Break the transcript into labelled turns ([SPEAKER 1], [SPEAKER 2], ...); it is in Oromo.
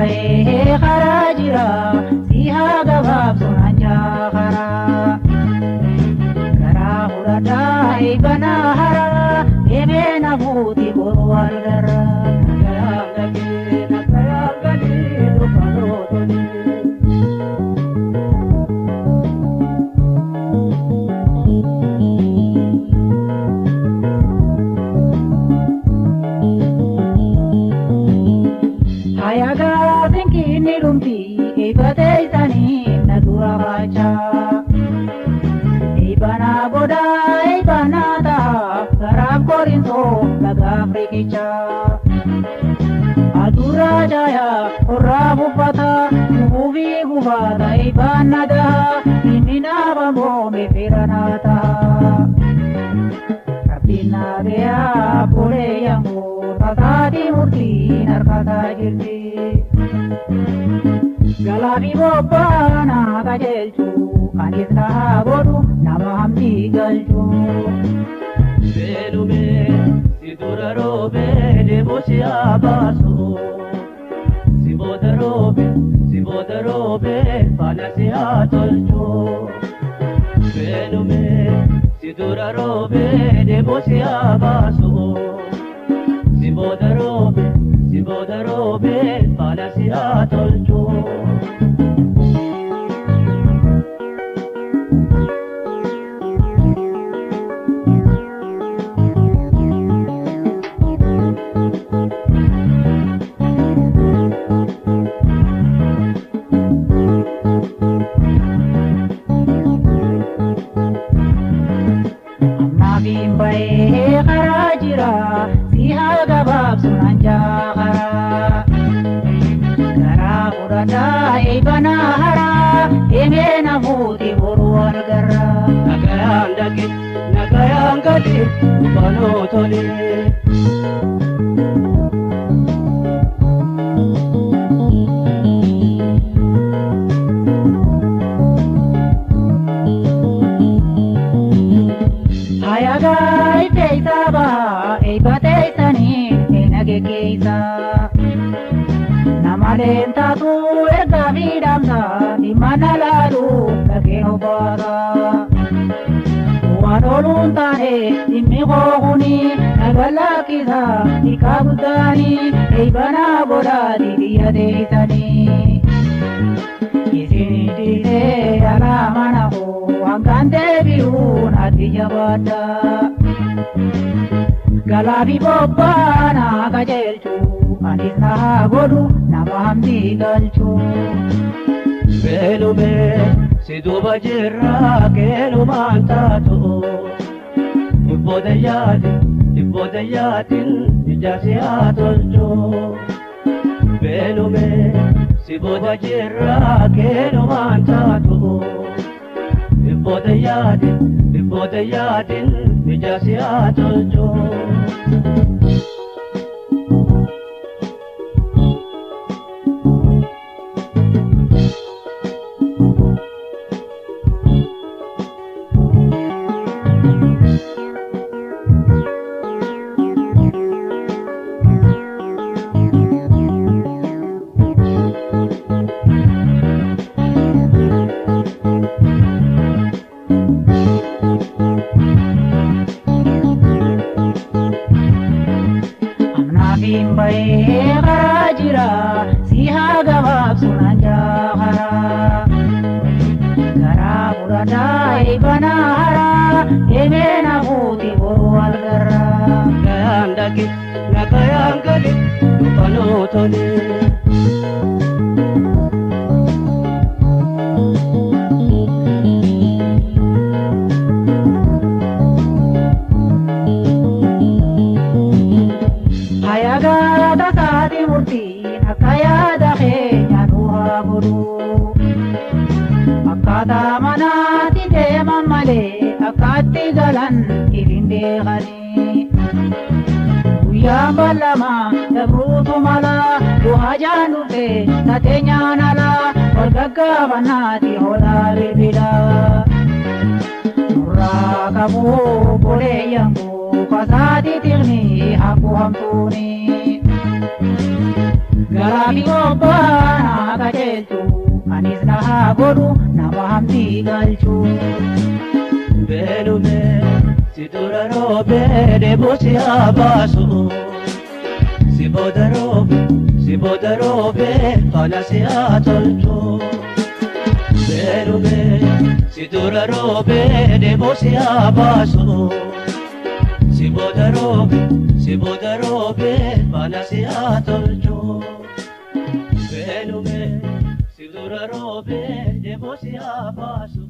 [SPEAKER 1] bahe kharajira siha gabab sunanja khara kara hurada ibana hara eme nabuti borwal gara nakaya gali dukano toli nirumti ibate tani nadura bacha ibana boda ibana ta garab korinto laga afrikicha adura jaya orabu pata muvi guvada ibana da inina bambo me piranata kapina dea pole yango tatati murti narkata jirti Galabi bobana kajelchu anisna bodu namamdi galchu Belume sidura robe debosi abaso Siboda robe palasi atolchu Belume sidura robe debosi abaso Siboda robe palasi atolchu Bimbai kharajira siha gabab sunanja khara kara urada ibana hara eme nabuti borwal gara nagayang gali upano toli Ayagai teisa ba ibate tani enage keisa namalenta tu erga vidamda dimanalaru lageno bara wanolontane dimihoguni nagala kiza ikabudani ibana boda diya deitani isini dile alamana ho angante biuna tijabada Galabi bobana kajelchu anisna bodu namamdi galchu Belume siduba jirra kelu mantato Ibodayatin ijasi atolchu Belume siduba jirra kelu mantato Ibodayatin ijasi atolchu Bimbai kharajira siha gabab sunanja khara kara urada ibana hara eme nabuti borwal gara nagayang gali upano toli Ayaga takati murti nakaya dahe nyanuha buru akada manati te mamale akati galan irinde gani Uyambalama dabrutu mala duhajanu te tatenya nala wargaga banati hola bebida Murakabu bole yangu kasadi tirni haku hamtuni Garaami gobbana kajeelchu anis na haa godhu nama hambii galchu.
[SPEAKER 2] Beelume si dura roobe deeboo si haa baasu. Si booda roobe faana si haa tolchu. Beelume si dura roobe deeboo si haa baasu. Si booda roobe faana si haa tolchu. Beelume si dura roobe deeboo si haa baasu.